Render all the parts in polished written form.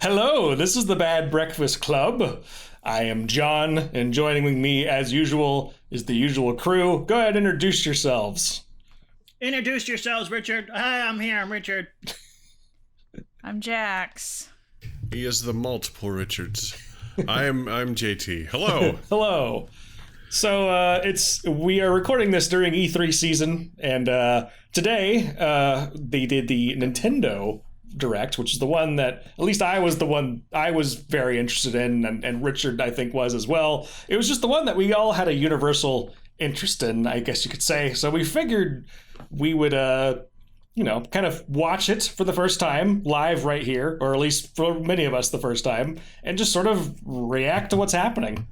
Hello, this is the Bad Breakfast Club. I am John, and joining me as usual is the usual crew. Go ahead and introduce yourselves. Introduce yourselves, Richard. Hi, I'm here. I'm Richard. I'm Jax. He is the multiple Richards. I'm JT. Hello. Hello. So we are recording this during E3 season, and today they did the Nintendo Direct, which is the one that at least I was very interested in, and Richard I think was as well. It was just the one that we all had a universal interest in, I guess you could say. So we figured we would kind of watch it for the first time live right here, or at least for many of us the first time, and just sort of react to what's happening.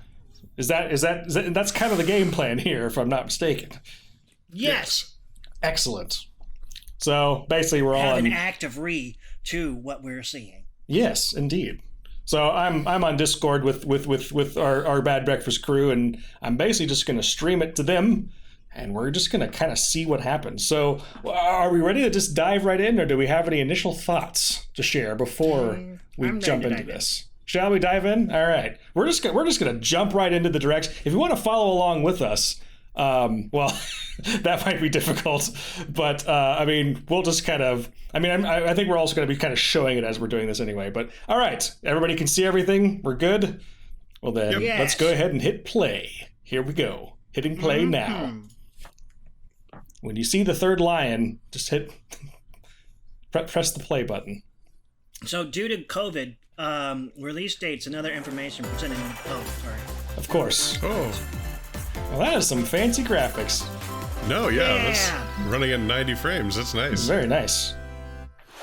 Is that's kind of the game plan here, if I'm not mistaken? Yes. Excellent. So basically, we're all have an active to what we're seeing. Yes, indeed. So I'm on Discord with our Bad Breakfast crew, and I'm basically just going to stream it to them, and we're just going to kind of see what happens. So are we ready to just dive right in, or do we have any initial thoughts to share before we jump into this? Shall we dive in? All right. We're just going to jump right into the directs. If you want to follow along with us, that might be difficult, but we'll just kind of. I think we're also going to be kind of showing it as we're doing this anyway. But all right, everybody can see everything. We're good. Well then, Let's go ahead and hit play. Here we go. Hitting play now. When you see the third lion, just press the play button. So, due to COVID, release dates and other information presented in the sorry. Of course. Oh. Well, that is some fancy graphics. No, that's running at 90 frames. That's nice. Very nice.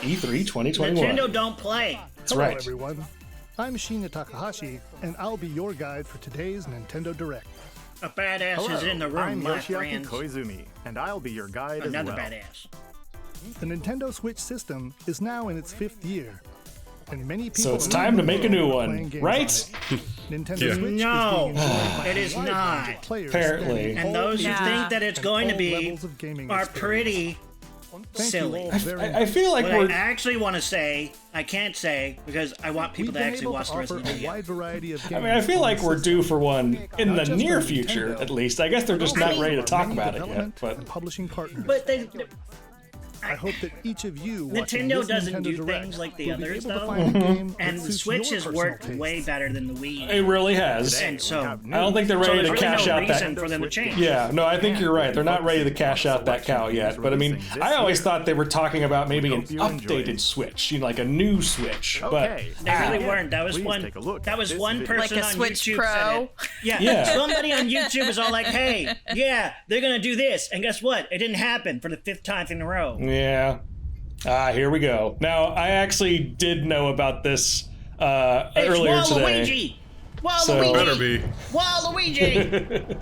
E3 2021. Nintendo don't play. That's Hello, right. everyone. I'm Shinya Takahashi, and I'll be your guide for today's Nintendo Direct. A badass Hello, is in the room, I'm my Yoshiaki friends. Koizumi, and I'll be your guide Another as well. badass. The Nintendo Switch system is now in its 5th year, and many people. So it's time to make a new one, right? Nintendo Yeah. Switch No, is being enjoyed by it a is wide not. range of players Apparently. spanning And all those who ages think that it's and going to all be levels of gaming are experience. pretty Thank silly. you all very much. I feel like What we're. I actually want to say, I can't say because I want people We've to been actually able watch to the rest offer of the a video. wide variety of I feel like we're due for one in the near future, at least. I guess they're just not ready to talk about it yet. But publishing partners. But they, I hope that each of you watching Nintendo this doesn't Nintendo do Direct things like the will be others, able to though. find a game that and the suits Switch your has personal worked tastes. way better than the Wii. it really has. And so, I don't think they're so ready there's to really cash no out reason that. for them to change. Yeah, no, I think you're right. They're not ready to cash out that cow yet. But I mean, I always thought they were talking about maybe an hope you enjoy updated it. Switch, like a new Switch. Okay. They really weren't. That was Please one. take a look That at was this one video. person Like a on Switch YouTube Pro? said it. Yeah. Yeah. Somebody on YouTube was all like, "Hey, yeah, they're gonna do this," and guess what? It didn't happen for the 5th time in a row. Yeah. Here we go. Now, I actually did know about this earlier It's today. Waluigi. So- Waluigi. Better be. Waluigi.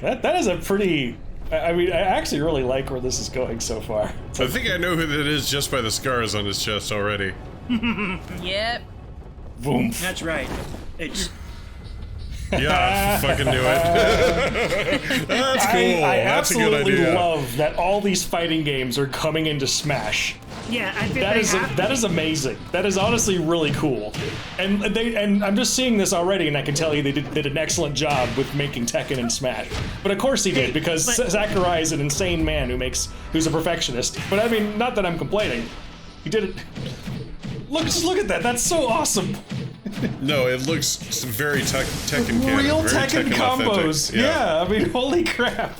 That is a pretty. I actually really like where this is going so far. I think I know who that is just by the scars on his chest already. Yep. Boom. That's right. It's Yeah, I fucking knew it. That's cool. I That's a good absolutely idea. love that all these fighting games are coming into Smash. yeah. I think That they is have that is amazing. That is honestly really cool. And I'm just seeing this already, and I can tell you they did an excellent job with making Tekken and Smash. But of course he did, because but- Sakurai is an insane man who's a perfectionist. But I mean, not that I'm complaining. He did it. Just look at that. That's so awesome. No, it looks very Tekken canon. Real very Tekken combos. authentic. Yeah, I mean, holy crap.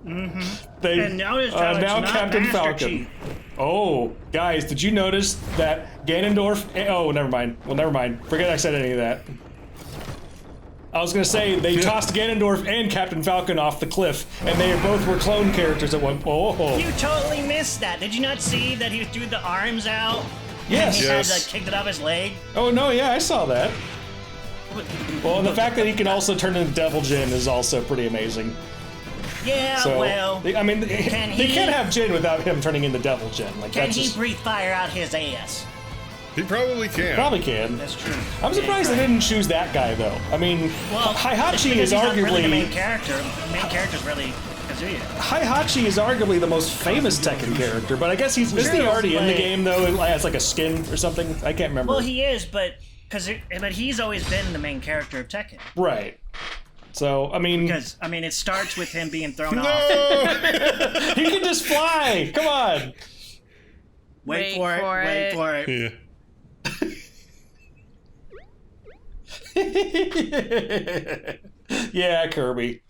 And notice how now it's not Captain Master Falcon. Chief. Oh, guys, did you notice that Ganondorf? Oh, never mind. Well, never mind. Forget I said any of that. I was gonna say they tossed Ganondorf and Captain Falcon off the cliff, and they both were clone characters at one. Oh, You totally missed that. Did you not see that he threw the arms out? yes. He Yes. had kicked it off his leg. Oh no, yeah, I saw that. Well, and the fact that he can also turn into Devil Jin is also pretty amazing. Yeah, So, well, I mean, can they he- can't have Jin without him turning into Devil Jin. Like can that's he just, breathe fire out his ass? He probably can. probably can. That's true. I'm surprised they didn't choose that guy though. I mean, Well, Heihachi it's is because he's not really the arguably. main character. The main character's really because to you. Heihachi is arguably the most famous Tekken character, but I guess isn't he True, already in the but- game though? As like a skin or something? I can't remember. Well, he is, but he's always been the main character of Tekken. Right. So I mean, Because it starts with him being thrown off. he can just fly. Come on. Wait Wait for for it. Wait it. for it. Yeah. Yeah, Kirby.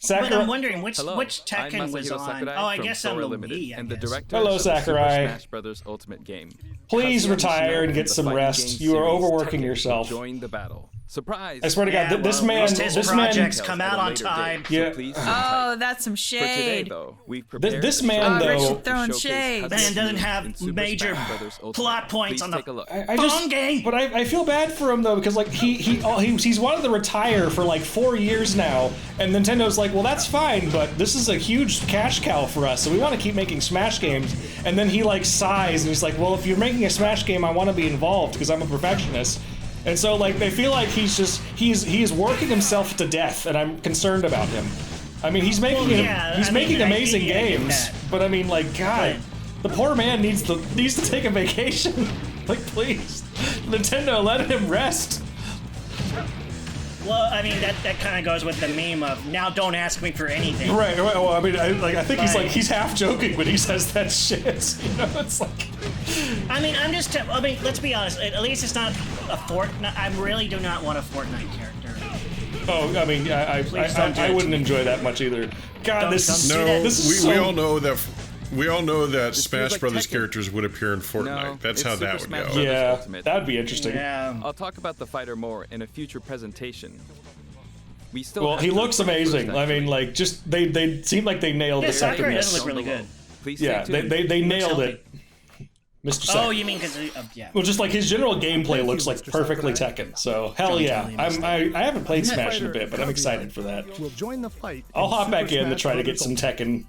But Sakurai. I'm wondering which Hello, Tekken I'm was Masahiro on. Sakurai Oh, I from guess on Sora the Limited, Wii. and the director Hello, of the Sakurai. Super Smash Brothers Ultimate Game. Please Kazuya retire Nishino and get from the some fighting rest. game You are series overworking Tekken yourself. Join the battle. Surprise! I swear to God, Yeah, this well, man, at least his this man, projects come out At a on later time. date, so Yeah. please sit Oh, tight. that's some For today, shade. though, we've prepared this a man, short though- video Richard to throwing showcase shade. how Man this doesn't new have in Super major Smash Brothers Ultimate. plot points Please on the take a look. I phone just, game. but I feel bad for him though because like he's wanted to retire for like 4 years now, and Nintendo's like, well, that's fine, but this is a huge cash cow for us, so we want to keep making Smash games. And then he like sighs and he's like, well, if you're making a Smash game, I want to be involved because I'm a perfectionist. And so like they feel like he's working himself to death, and I'm concerned about him. I mean, he's making yeah, he's I mean, making I amazing get games, that. but I mean, like, God, the poor man needs to take a vacation. Like, please, Nintendo, let him rest. Well, I mean that kind of goes with the meme of now don't ask me for anything. Right. Well, I mean, I think Right. he's half joking when he says that shit. You know, it's like, I mean, let's be honest. At least it's not a Fortnite. I really do not want a Fortnite character. oh, I mean, Please don't do I it wouldn't to me. enjoy that much either. God, Don't- this is don't do No, that. This is we so- all know that. We all know that Smash like Brothers Tekken. characters would appear in No, Fortnite. That's it's how Super that would Smash go. Brothers Yeah, Ultimate. that'd be interesting. Yeah. I'll talk about the fighter more in a future presentation. We still Well, have he to looks recruit amazing. first I mean, entry. like, just they seem like they nailed Yeah, the Sakurai does techiness. look really good. Please stay Yeah, tuned. they nailed healthy. it, Mr. Oh, Sakurai. you mean because yeah. Well, just like his general gameplay looks like Mr. perfectly Sakurai. Tekken. So hell yeah, I haven't played Smash in a bit, but I'm excited for that. Will join the fight. I'll in hop Super back in to Smash try to get Bros. some Ultimate. Tekken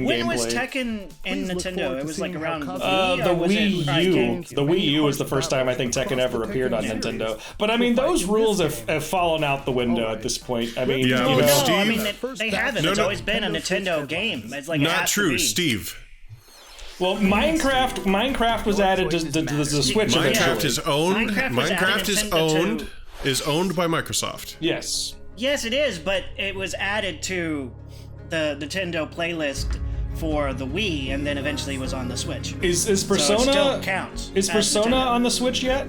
When gameplay. was Tekken in Please look Nintendo? forward It to was like seeing around how the Kazuya Wii. The or was it Wii arcade? U. The Wii U was the first time I think Tekken ever appeared on Nintendo. But I mean, those rules have fallen out the window at this point. I mean, Yeah, you Oh, but know, no, I Steve- mean they haven't. No, It's no. always been a Nintendo game. It's like it Not has to true, be. Steve. well, Minecraft was added to the Switch Minecraft eventually. is owned. Minecraft was Minecraft added is to Nintendo owned. too. Is owned by Microsoft. Yes. Yes, it is, but it was added to the Nintendo playlist for the Wii, and then eventually was on the Switch. Is So it Persona still counts. is as Persona Nintendo. on the Switch yet?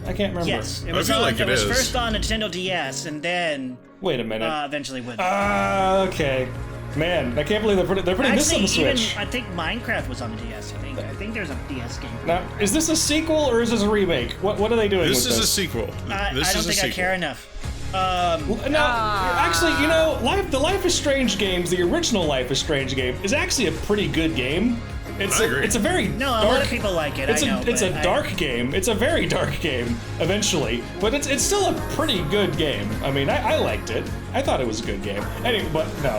I can't remember. Yes, it was feel on, like it it was is. first on Nintendo DS, and then Wait a minute. eventually with. Okay. Man, I can't believe they're putting this on the Actually, Switch. I think Minecraft was on the DS. I think there's a DS game. Now, is this a sequel or is this a remake? What are they doing This with is a this? sequel. I This don't is a think I sequel. care enough. No, actually, you know, the Life is Strange games, the original Life is Strange game, is actually a pretty good game. It's I agree. it's a very No, dark, a lot of people like it. It's I know. it's but a dark game. It's a very dark game eventually, but it's still a pretty good game. I mean, I liked it. I thought it was a good game. Anyway, but no.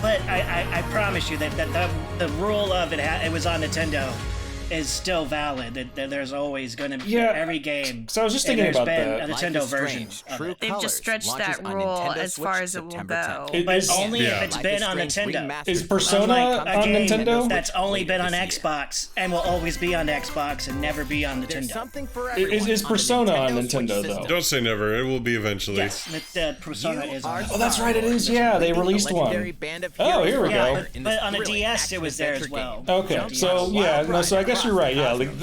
But I promise you that the rule of it was on Nintendo is still valid. That there's always going to be Yeah, every game. so I was just thinking there's about been that. a Nintendo version. of it. They've just stretched that rule as far as it will go. But Is- only Yeah. if it's been on Nintendo. Is Persona Unlike a on game Nintendo? that's only been on Xbox and will always be on Xbox and never be on There's Nintendo. something for Is everyone on the Persona on Switch Nintendo, system. though? Don't say never. It will be eventually. Yes, the Persona is on. Oh, that's right, it is. Yeah, they released one. Oh, here we Yeah, go. but on a DS it was there as well. Okay, so yeah, no, so I guess you're right. Yeah, like,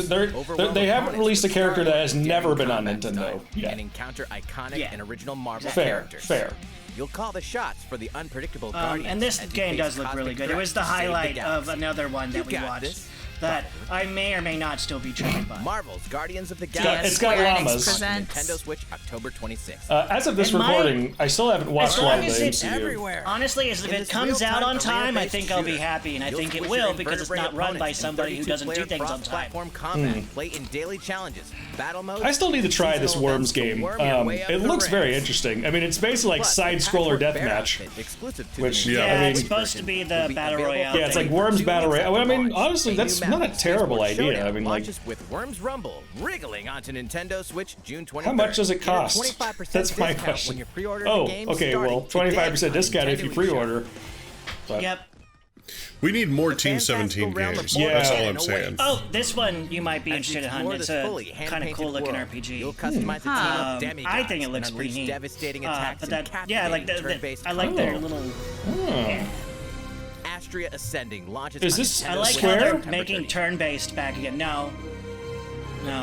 they haven't released a character that has never been on Nintendo yet. And encounter iconic Yeah. and original Marvel Fair, characters. fair. You'll call the shots for the unpredictable Guardians. And this as you game face does look cosmic really good. It threats was the to save highlight of galaxy. another one that You we got watched this. that I may or may not still be trained by. Marvel's Guardians of the got- Galaxy. it's got Square Enix llamas. presents. Nintendo Switch, October 26th. As of this And my- recording, I still haven't watched As a long lot of as the it's MCU. everywhere. Honestly, as if In it this comes out real-time on time, I arena-based think I'll be shooter, happy, and I you'll think it squish will your because it's invertebrate not run by opponents in somebody who doesn't do 32-player things on time. cross-platform combat. Play in daily challenges, battle modes. I still need to try this seasonal Worms events to game. worm your way up It the looks very ranks. interesting. I mean, it's basically like Plus, side-scroller the Patchwork Bear deathmatch. outfit, exclusive to Which, the yeah, Yeah, I mean- it's supposed to be the will be battle available royale. Yeah, it's like thing. Worms 2 Battle weeks Royale. after I mean, launch. honestly, A that's new not a terrible Sports idea. Showdown I mean, like, launches with Worms Rumble wriggling onto Nintendo Switch June 23rd. how much does it Get a cost? 25% That's my discount question. When you pre-order Oh, the game okay. Well, starting 25% today on discount if you Nintendo eShop. pre-order. But Yep. We need more The Team fantastical 17 realm of games. Yeah. That's all Fortnite I'm saying. awaits. Oh, this one you might be As interested you in, Hunt. explore It's this a fully kind of hand-painted cool looking world, RPG. You'll customize a team of demigods I think it and looks unleash pretty neat. devastating attacks But and that, yeah, like captivating turn-based I like their combat. little. Astria Ascending launches Is on this Nintendo I like Switch how Square? they're September making 30th. turn-based back again. No,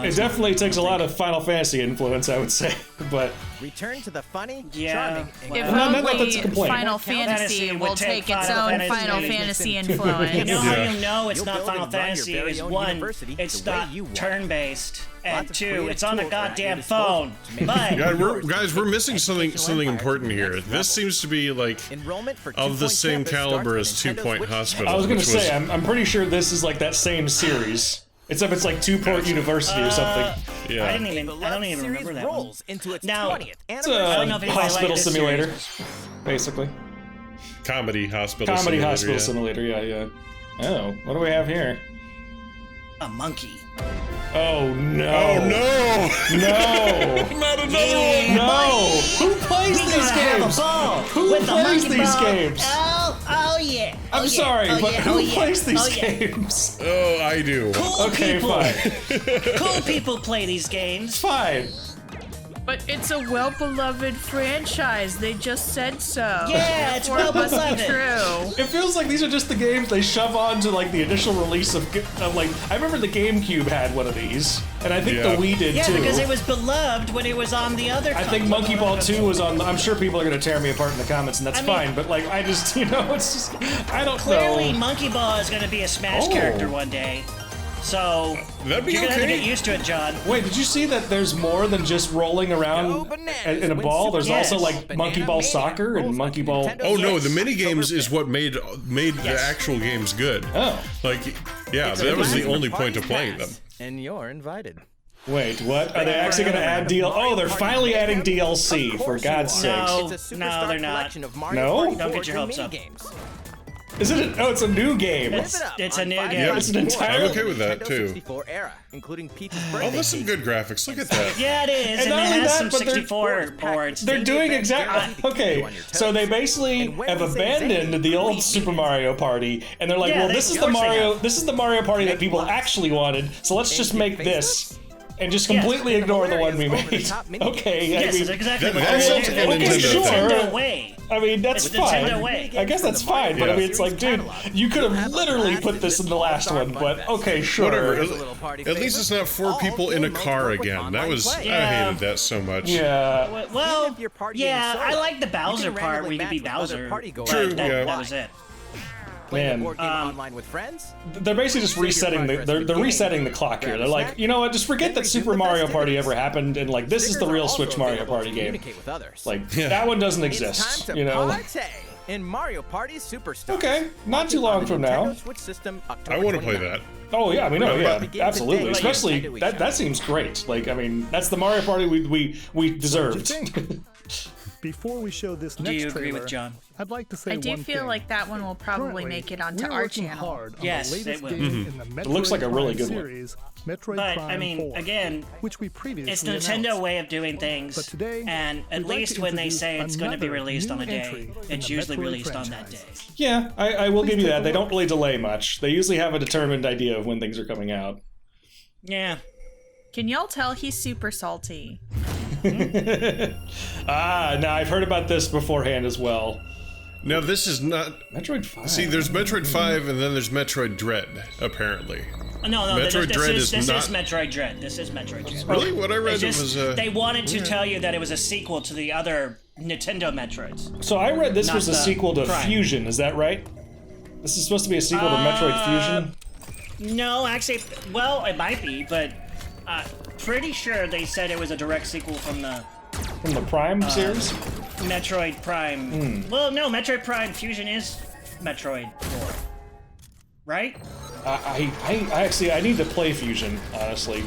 it definitely takes a lot of Final Fantasy influence, I would say. But Return to the funny, Yeah, charming, well- If No, no, no, that's a only complaint. Final Fantasy Fantasy would will take take its Final own Fantasy Final movies. Fantasy You influence. know how Yeah. you know it's You'll not build Final and run your Fantasy very is own one, university it's the way not you want. turn-based, and Lots of two, creative it's on a tools are at your goddamn disposal phone. to make But Guys, we're missing something Educational important Empire here. to the next This level. seems to be like Enrollment for of the 2-Point same Campus starts caliber on as Nintendo 2-Point Switch Hospital. I was gonna which say, I'm pretty sure this is like that same series, except it's like Two-Port University or something. Yeah. I don't even Series remember that one. rolls into its Now, 20th It's anniversary. I don't know a if anybody hospital liked this simulator, series. basically. Comedy hospital Comedy simulator, hospital yeah. simulator, yeah. Oh, what do we have here? A monkey. Oh no! Oh no! No! Not another one! No! Who plays We these gotta have games? a ball Who with the plays monkey these ball. games? Oh yeah. I'm sorry, but who plays these Oh, yeah. games? Oh, I do. Cool Okay, people. fine. Cool people play these games. Fine. But it's a well-beloved franchise. They just said so. Yeah, it's Therefore, it must be well-beloved. true. It feels like these are just the games they shove onto like the initial release of like. I remember the GameCube had one of these, and I think Yeah. the Wii did Yeah, too. because it was beloved when it was on the other. I think Monkey Ball 2 was on. I'm sure people are gonna tear me apart in the comments, and that's I mean- fine. But like, I just, it's just, I don't Clearly, know. Monkey Ball is going to be a Smash Oh. character one day. So That'd be you're gonna have to okay. get used to it, John. Wait, did you see that there's more than just rolling Go around bananas in a when ball? Super There's Yes. also like Banana Monkey Ball Mania Soccer rolls and Monkey onto Ball. Nintendo Oh no, Yes. the mini games is October what made the Yes. actual games good. Oh, Like, yeah, It's a that was the blast only from point of Party playing them. Pass, and you're invited. wait, what? Are they actually gonna add DLC? Oh, they're finally adding DLC. Of For course God's you are. sakes. No, It's a no, superstar they're not. collection of Mario No? Party Don't get boards your and hopes up. mini-games. Is it? Oh, it's a new game. Live It's- it up it's a on new 5 game. Yeah, it's an games entire- I'm okay with that, Nintendo too. 64 era, including Peach's Oh, birthday that's some cake. good graphics. Look at that. Yeah, it is, And and, not it only has that, some but they're- 64 boards. They're doing exactly okay. So they basically have abandoned the old Super Mario Party, and they're like, Yeah, "Well, they- this is of the course they Mario. have. This is the Mario Party that people actually wanted. So let's just And make face this, and just Yes. completely ignore the one we Hilarious made." over-the-top mini Okay, Yes, I it's mean, exactly that- what that they're sounds doing. like a Okay, It's the Nintendo Nintendo thing. way. I mean, that's It's the fine. Nintendo way. I guess that's fine, but I mean, it's like, dude, you could have literally put this in the last one, but okay, sure. Whatever. There's a little party At least it's not four All people in a game modes car work with again. That online was play. I Yeah. hated that so much. Yeah. Well, Even if you're partying yeah, solo, I like the you Bowser can part where randomly you could be match with other Bowser. partygoers. True, That, yeah. that was it. Playing Man. a board game online with friends. They're basically just resetting the they're resetting the clock here. They're like, you know what? Just forget that Super Mario Party ever happened, and like this is the Stickers are real also Switch Mario available Party to game. communicate with others. Like Yeah. that one doesn't It's time exist. to You know. party in Mario Party Superstars. Okay, not too Launching long on the from Nintendo now. Switch system, I October want to play 29th. that. Oh yeah, I mean, oh We're yeah, about to begin absolutely. today. Especially Nintendo that eShop. seems great. Like I mean, that's the Mario Party we deserved. Before we show this Do next you agree trailer, with John? I'd like to say I do one feel thing. like that one will probably Currently, make it onto we're our working channel. hard on Yes, the latest it will. game in the Metroid looks like a really Prime good one. series, Metroid But Prime I mean, 4, again, which we previously it's Nintendo announced. way of doing things. But today, and at we'd like least to when they introduce say it's going to be another released on new a day, entry in it's the usually Metroid released on that day. franchise. Yeah, I will Please give you take that. a They don't look. really delay much. They usually have a determined idea of when things are coming out. Yeah. Can y'all tell he's super salty? Now I've heard about this beforehand as well. Now this is not. Metroid 5. See, there's Metroid 5, and then there's Metroid Dread. Apparently. No, Metroid Dread is this not- is Metroid Dread. This is Metroid Dread. Really? What I read It's just, was. they wanted to tell you that it was a sequel to the other Nintendo Metroids. So I read this Not was a the sequel to Prime. Fusion. Is that right? This is supposed to be a sequel to Metroid Fusion. No, actually, well, it might be, but pretty sure they said it was a direct sequel from the From the Prime series? Metroid Prime. Well, no, Metroid Prime Fusion is Metroid 4. Right? I actually I need to play Fusion, honestly.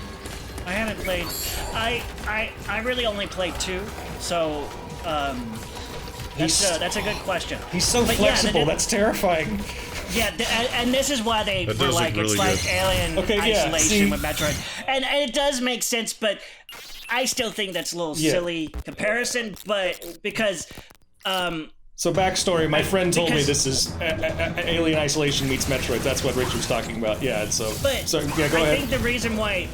I haven't played. I really only played 2, so He's that's a good question. he's so But yeah, flexible. the- That's terrifying. Yeah, and this is why they That were does like, look it's really like good. Alien Okay, yeah, Isolation see- with Metroid. And it does make sense, but I still think that's a little silly comparison, but because, So backstory, my friend told me because- this is Alien Isolation meets Metroid. That's what Richard's talking about. Yeah, and so but yeah, go I ahead. think the reason why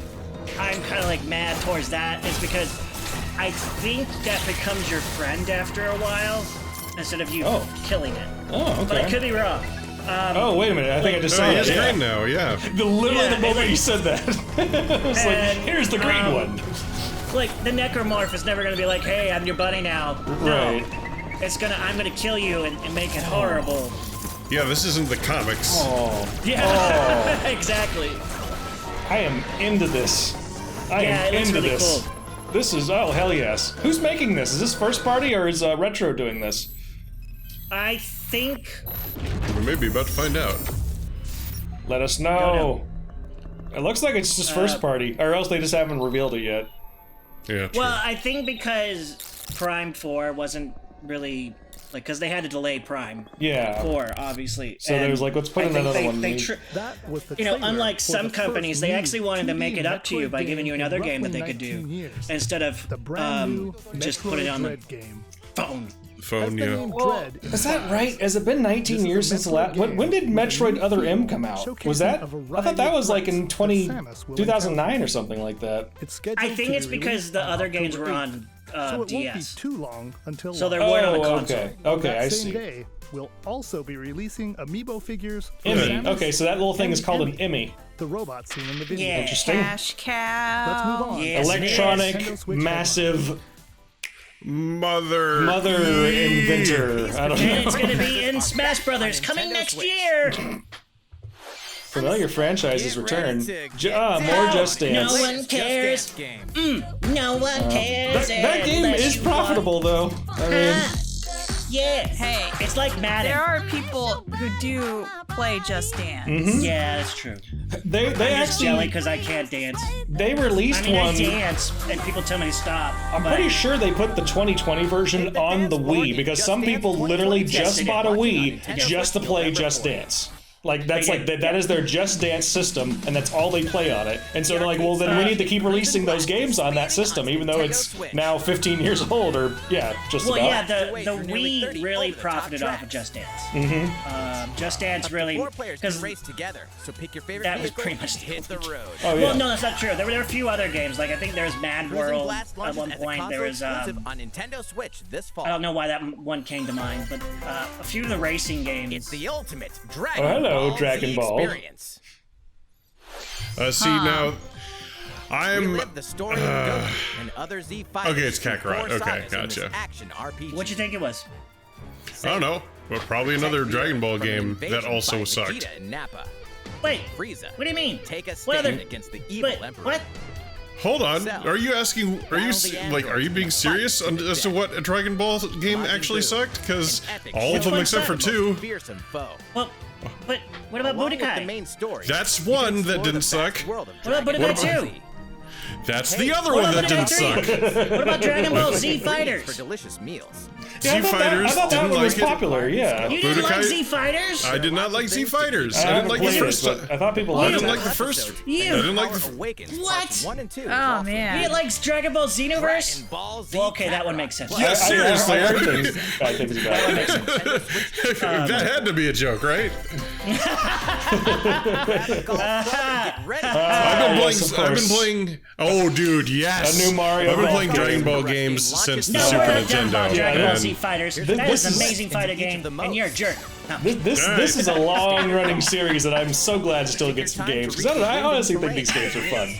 I'm kind of like mad towards that is because I think that becomes your friend after a while instead of you killing it. Oh, okay. But I could be wrong. Oh, wait a minute. I think I just saw Oh, that. he's Yeah. green now. Yeah. Literally Yeah, the moment like- you said that. It's like, And, here's the green one. Like the necromorph is never gonna be like, "Hey, I'm your buddy now." No, Right. I'm gonna kill you and make it horrible. Yeah. This isn't the comics. Oh, Yeah, exactly. I am into this. I Yeah, am it looks into really this. cool. This is, oh, hell yes. Who's making this? Is this first party or is Retro doing this? I think. We may be about to find out. Let us know. It looks like it's just first party, or else they just haven't revealed it yet. Yeah. True. Well, I think because Prime 4 wasn't really like because they had to delay Prime Yeah. 4, obviously. So there was like, let's put I in think another they, one. They tr- That was the you know, trailer unlike for some the first companies, they new actually wanted to 2D make it up to you Metroid by giving you game another in game that they roughly could do 19 years. instead of The brand new just Metroid put it on the Dread game. phone. Phone. The Yeah. name Well, Dread is that right? Has it been 19 This is years a since the Metroid last? When did game with a Metroid new Other M theme come out? showcasing Was that? a I variety thought that of was like in threats 2009 Samus will or something like that. It's scheduled I think to it's be because released the on other games October were 8th, on so it won't be DS. too long until So they're launch. weren't on the Oh, console. okay. On Okay, that I same see. day, we'll also be releasing amiibo figures for Emmy. Samus Okay, so that little thing is and called an Emmy, Emmy. the robot scene in the video. Yeah. Interesting. Cash cow. Let's move on. Yes, it is. Electronic, Nintendo Switch massive Mother. mother inventor. I don't And know. it's gonna be in Smash Brothers coming Nintendo next Switch. year. Familiar franchises Get return. ready to get More down. Just Dance. No one cares. Just Dance game. No one cares. That game unless is you profitable though. I mean, want- Yeah. Hey, It's like Madden. there are people who do play Just Dance. Yeah, that's true. they I'm just jelly actually because I can't dance. they I released mean, I one. dance, and people tell me to stop. I'm but pretty sure they put the 2020 version on the Wii because some people literally just bought a Wii just to play Just Dance. Like that's like that is their Just Dance system, and that's all they play on it. And so they're like, well, then we need to keep releasing those games on that system, even though it's now 15 years old, or just Well, about. yeah, the Wait for nearly 30 Wii really over-the-top profited off of tracks. Just Dance. Just Dance really, Four players can because race together, so pick your favorite that was vehicle pretty much and hit the road. Oh yeah. well, no, that's not true. There were a few other games. Like I think there was Mad Cruising World Blast at launches one as a point. There console was exclusive on Nintendo Switch this fall. I don't know why that one came to mind, but a few of the racing games. It's the ultimate Dragon hello, Ball Dragon Z Ball. experience. See now. I'm. Relive the story of Goku and other Z fighters. Okay, it's through Kakarot. four Okay, sagas in this gotcha. Action RPG. What you think it was? I don't know, but probably another Protect Dragon Ball Vegeta from game invasion that also by sucked. Vegeta and Nappa. Wait, Frieza. what do you mean? Take a What stand other- against the evil But Emperor. what? Hold on, Cell. are you asking? Are you Battle the like? Are you being androids serious and fight as to to the what a Dragon Ball game Majin actually Buu, sucked? Because an epic all of Which them one except for sucked? two. Fearsome foe. Well, but what about Along with the Budokai? main story. That's you can one that explore didn't the suck. vast world of What about Dragon Budokai Ball 2? Z. That's Hey, the other what one that about didn't Budokai suck. What about Dragon Ball Z Ingredients for Fighters? delicious meals. Yeah, I Z thought Fighters that didn't one was like it. popular. Yeah. You didn't like Budokai- Z Fighters? I did not like Z Fighters. I I didn't haven't like the played it, first. but I thought people I liked didn't it. like the first. You- I didn't like Power the. Awakens What? Parts 1 and 2 is Oh also You man. didn't like Dragon Ball Xenoverse? Dragon Ball Z Well, okay, that one Kakarot. makes sense. Yeah, seriously. I heard things, bad things about it. That had to be a joke, right? Get ready. yes, of I've been course. playing. Oh, dude, yes. A new Mario I've been Ball playing game. Dragon Ball games since the No, Super we're done about Nintendo. Dragon Ball and Z Fighters. That this is an is- amazing fighter into each game, of the and you're a modes. jerk. No. This is a long-running series that I'm so glad to still get some games because I honestly think these games are fun.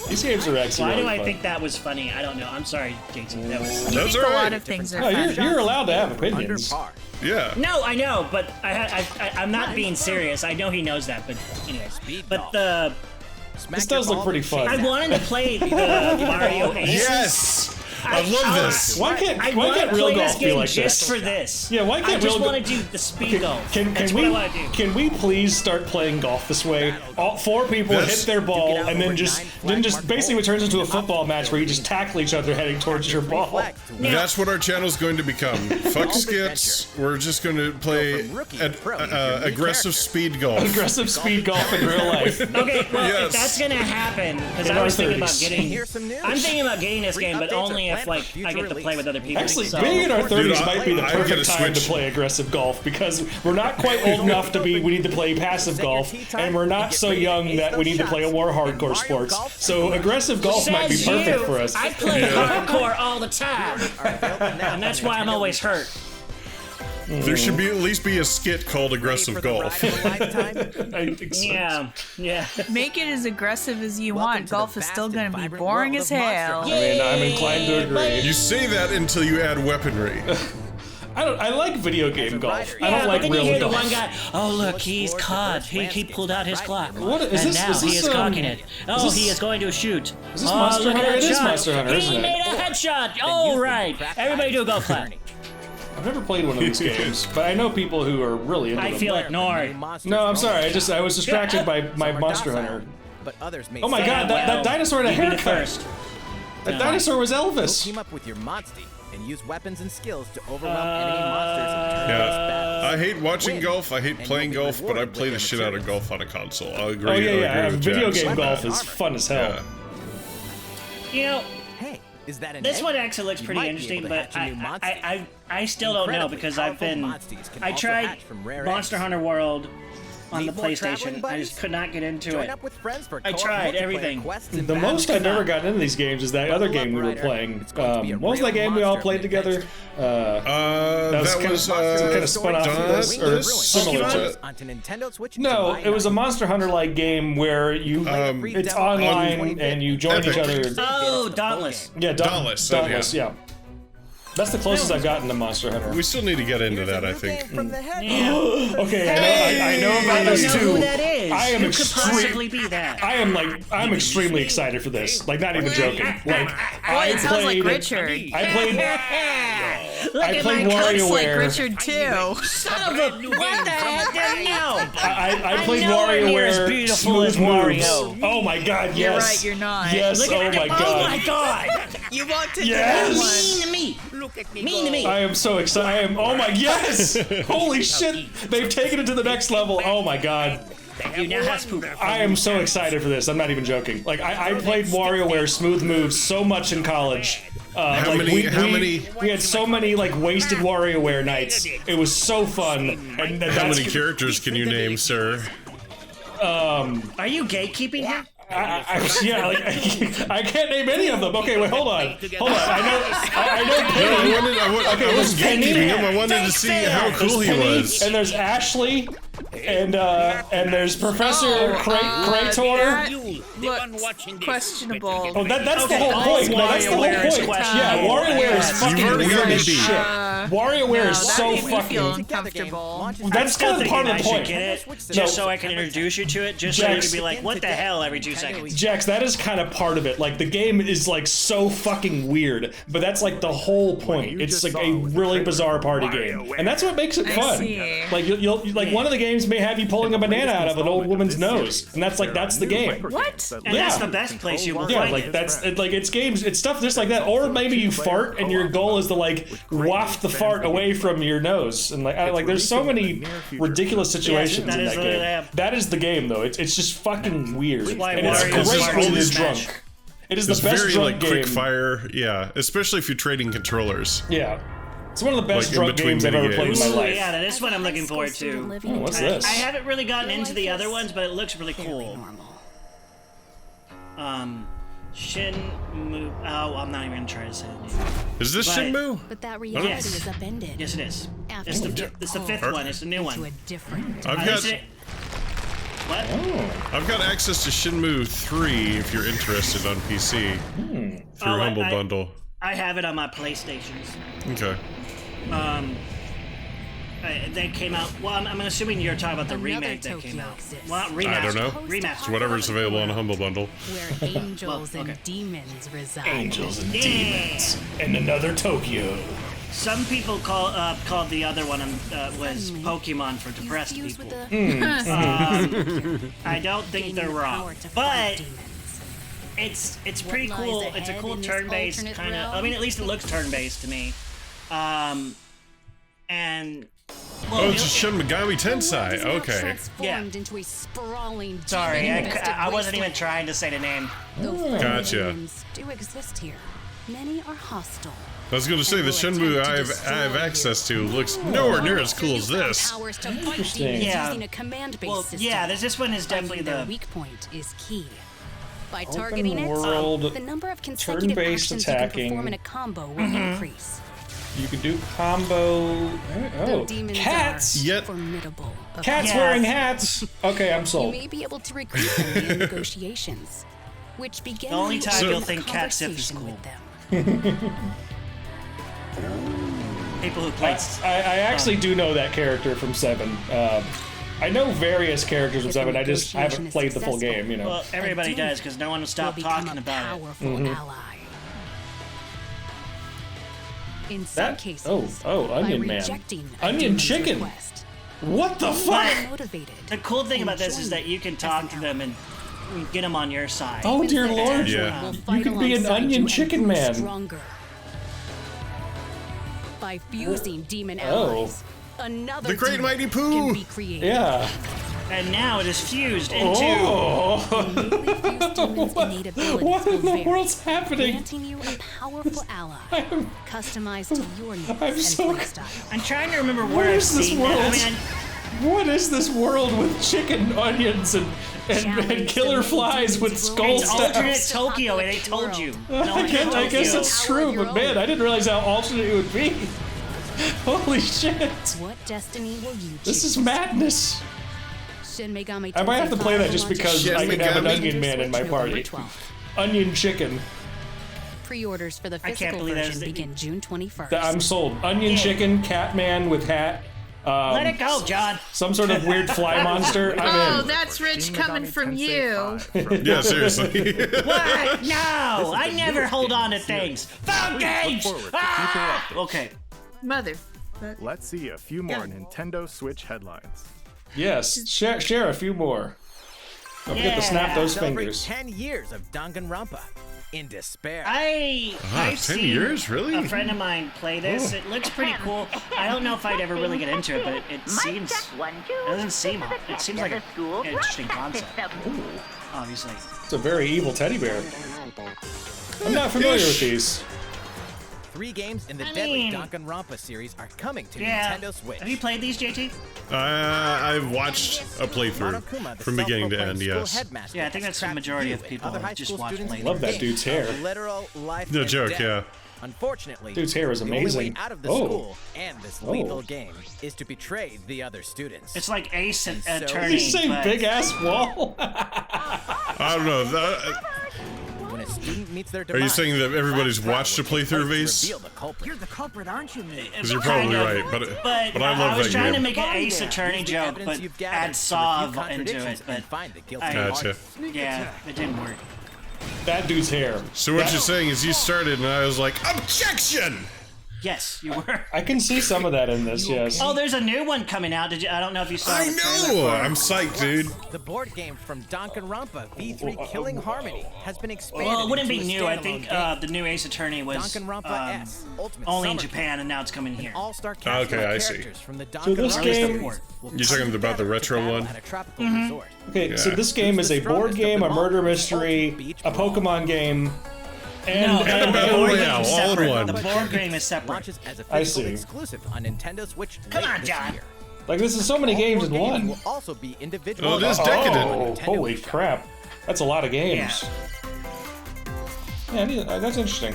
These games are actually Why really do I fun. think that was funny? I don't know. I'm sorry, JT. That was. You That's think a all lot right. of things are No, fun. you're allowed to have Under opinions. par. Yeah. No, I know, but I'm not being serious. I know he knows that, but anyways. Speed But golf. the Smack This does your look ball pretty and fun. I chase wanted to play the Mario Aces. Yes. I love this. Why can't wanna real play this golf be game like just this? for this. Yeah, why can't I just real want to do the speed golf. Can That's we what I want to do. can we please start playing golf this way? All 4 people This- hit their ball and then just basically it turns into a football match where you just tackle each other heading towards your ball. That's what our channel's going to become. Fuck skits. We're just going to play aggressive speed golf. Aggressive speed golf in real life. Okay, well, Yes. if that's gonna happen, because In I our was thinking about 30s. getting, Here's some news. I'm thinking about getting this game, but Updates only are if planned like for future I get to play release. with other people. Actually, so. being in our 30s Dude, might be the I gotta perfect time to switch. play aggressive golf because we're not quite old enough to be. We need to play passive golf, and we're not so young that we need to play more hardcore sports. So aggressive golf might be Says perfect you. for us. I play hardcore all the time, and that's why I'm always hurt. There should be at least be a skit called aggressive golf. I think so. Yeah. Make it as aggressive as you Welcome want. to the Golf is vast still and gonna be vibrant boring world as of Monster hell. Hunter. I mean, I'm inclined to agree. You say that until you add weaponry. I like video game golf. I Yeah, don't but like then you real hear golf. the one guy, oh look, he's caught. He pulled out his Glock. What is and this- now is he this, is cocking it. Oh, this- he is going to shoot. Is this oh, Monster look at Hunter? that It is shot. Monster Hunter, isn't He it? made a headshot. Oh, right. Everybody do a golf clap. I've never played one of these games, but I know people who are really into I them. feel ignored. No, I'm sorry. I was distracted by Monster Hunter. But others may Oh my say, god, that dinosaur had a You beat it haircut. first. That dinosaur was Elvis. Team up with your Monstie and use weapons and skills to overwhelm enemy monsters and turn Yeah. those battles. I hate watching Win, golf. I hate and playing you'll be golf, but I rewarded play the with shit their out of golf on a console. I'll agree. Oh yeah, I'll yeah. agree with Video Jax game on golf that. is fun as hell. Yeah. You know, Hey, is that an this egg? one actually looks You pretty might be interesting, able to but hatch a new Monstie. I still don't know Incredibly because I've powerful been Monsties can I also tried hatch from rare Monster eggs. Hunter World on the Need more traveling PlayStation. I buddies? just could not get into Join it. up with friends for I co-op tried multiplayer everything. quests and The battles. most I've ever gotten into these games is that other game we were playing. What was that game we all played together? That was kind of spun off of this, or Dauntless? similar to it. Onto Nintendo Switch No, July it was a 9th. Monster Hunter-like game where you it's online and you join each other. Oh, Dauntless. Yeah, Dauntless, Dauntless, yeah. That's the closest I've gotten to Monster Hunter. We still need to get into that, I New think. game from the head. Okay, I know I about don't this know too. who that is. I am Who could possibly extreme. be that? I'm extremely excited for this. Like, not even joking. Like, Boy, it sounds like Richard. I played Look I at played my WarioWare. Looks like Richard too. son of a what the heck? No. I played I'm nowhere near as WarioWare beautiful as Smooth Moves. Mario. Oh my god, You're yes. right, you're not. Yes, Look at oh my Oh my god. god. You walked into Yes. Mean to me. Mean to me. I am so excited. I am, oh my, yes! Holy shit! They've taken it to the next level. Oh my god. You now have poop. I am so excited for this. I'm not even joking. Like, I played WarioWare Smooth Moves so much in college. How Like, many we had so many like wasted WarioWare nights. It was so fun. And how many characters can you name, sir? Are you gatekeeping him? Yeah, like I can't name any of them. Okay, wait, hold on. I know No, Penny. I wasn't Penny. gatekeeping him. I wanted to see how cool he Penny, was. and there's Ashley, and there's Professor Krator. Looks questionable. Oh, that's the Okay, whole all point. No, that's the whole WarioWare is point. questionable. Yeah, WarioWare is You've fucking already got weird me as beat. shit. WarioWare No, is that so made me feel fucking. uncomfortable. That's Still kind of part thinking of I the should point. get it, No. just so I can introduce you to it, just so you Jax. can be like, what the hell, every 2 seconds. Jax, that is kind of part of it. Like, the game is like so fucking weird, but that's like the whole point. It's like a really bizarre party game, and that's what makes it fun. see. Like you'll like one of the games may have you pulling a banana out of an old woman's nose, and that's the game. What? And that's the best place you will Yeah, find like it. it's games, it's stuff just like that. Or maybe you fart and your goal is to like waft the fart away from your nose, and like there's so many ridiculous situations that in is that literally game. that. That is the game though. It's just fucking weird, why and it's Wario's great smart when in you're Smash. drunk. It is It's the best very drunk like game. quick fire, yeah. Especially if you're trading controllers. Yeah, it's one of the best Like, in drunk between games I've ever played in my minigames. life. Yeah, this one I'm looking forward to. Oh, what's this? I haven't really gotten into the other ones, but it looks really cool. Shinmu. Oh, I'm not even gonna try to say the name. Is this But- Shenmue? But that reality Yes. is upended. Yes, it is. After It's you the get it's the fifth pulled one. It's the new to a one. different. I've got What? I've got access to Shenmue 3 if you're interested on PC through Oh, Humble I- Bundle. I have it on my PlayStations. Okay. They came out. Well, I'm assuming you're talking about the remake that came out. Well, remaster. I don't know. Remaster. It's whatever's available on a Humble Bundle. Where angels and demons reside. Angels and demons. And another Tokyo. Some people called the other one was Pokemon for depressed people. I don't think they're wrong, but it's pretty cool. It's a cool turn-based kind of. I mean, at least it looks turn-based to me. And well, it's Shin Megami Tensei. Okay. Yeah. Into a sprawling Sorry, I wasn't even trying to say the name. Gotcha. Do exist here. Many are hostile. I was going to say the Shenmue I have access to looks nowhere near as cool as this. Interesting. Yeah. Using a command-based Well, system. yeah. This one is definitely Their the. weak point is key. By Open targeting world, it, the number of consecutive turn-based actions you can attacking. perform in a combo will increase. You can do combo. Oh, demons cats. are Yet- formidable. Cats Yeah. wearing hats. Okay, I'm You sold. may be able to recruit them via negotiations, which begin The only when you time open you'll a think Cat Sif is conversation cool. with them. People who played. I actually do know that character from 7. I know various characters from If the 7. I negotiation haven't is played the full successful, game, you know. Well, everybody demon does because no one will stop will become talking a about it. powerful ally. In some That- cases, oh, Onion by Man. rejecting a Onion demon's chicken. request, What the you fuck? are motivated. The cool thing and about this is join that you can talk to an them and get them on your side. Oh dear Demons lord. Yeah. will You fight could be an alongside onion you and chicken grow man. Stronger. By fusing demon Oh. allies, another The Great demon Mighty Pooh. can be created. Yeah. And now it is fused into. Oh. Newly fused demons' innate abilities What will in the vary, world's happening? granting you a powerful ally, customized to your needs I'm and so- playstyle. I'm trying to remember What where I've is this seen that. I world? mean, What is this world with chicken, onions, and killer flies with skull it's alternate staffs? Tokyo, and they told you. I guess it's true, but man, I didn't realize how alternate it would be. Holy shit. What destiny will you choose? This is madness. Shin Megami I might have to Tensei play that 5 just launches because Shin I can have an Megami. onion man in my November party. 12th. Onion chicken. Pre-orders for the can't physical believe that version is- begin June 21st. I'm sold. Onion chicken, cat man with hat. Let it go, John. Some sort of weird fly monster. Oh, I'm in. that's rich coming from you. Yeah, seriously. What? No, I never hold on to things. Phone games. Ah! Okay. Mother. Let's see a few more Nintendo Switch headlines. Yes, share a few more. Don't forget to snap those Celebrate fingers. 10 years of Danganronpa. In despair. I've 10 seen years, really? a friend of mine play this. It looks pretty cool. I don't know if I'd ever really get into it, but it seems. It doesn't seem. It seems like an interesting concept. Obviously. It's a very evil teddy bear. I'm not familiar with these. 3 games in the I deadly mean- Danganronpa series are coming to Yeah. Nintendo Switch. Have you played these, JT? I've watched a playthrough Monokuma, the from beginning to self-proclaimed end, school yes. headmaster, Yeah, I think has that's the trapped majority you of and people other who high just school watch students playthroughs. in Love a that game dude's hair. of Literal life No and joke, death. yeah. Unfortunately, Dude's hair is the only amazing. way out of the Oh. school and this lethal game is to betray the other students. It's like Ace And so- Attorney. You say but- big ass wall? I don't know. when a student meets their Are you demise, saying that everybody's Flash watched a will take playthrough of place to Ace? reveal the culprit. You're the culprit, aren't you, Nate? Because you're probably Kind of. right, but I I love was that trying to game. make an Ace Attorney Use the joke, evidence but you've gathered add to refute Sav into contradictions it. But and find the guilty I- Gotcha. yeah, it didn't work. That dude's hair. So what you're saying is you started and I was like, objection! Yes, you were. I can see some of that in this, yes. Oh, there's a new one coming out. Did you? I don't know if you saw. I the trailer know! for it. I'm psyched, dude. The board game from Danganronpa V3 Killing Harmony has been expanded. Well, it wouldn't be into a new. I standalone think game. the new Ace Attorney was Danganronpa S, Ultimate only in Summer Japan, and now it's coming An here. all-star cast Okay, of I see. characters from the So this Danganronpa game- series will You're talking come about the together retro to battle one? At a tropical Mm-hmm. resort. Okay, so Yeah. this game is a board game, a murder mystery, a Pokemon game, and the Battle board Royale, game is all in separate. one. The board game is separate. Launches as a I physical see. exclusive on Nintendo Switch Come later on, this John. year. like this is so many games in Board games one. will also be individual. Oh, it is games decadent. on Oh, Nintendo holy eShop. crap. That's a lot of games. Yeah, that's interesting.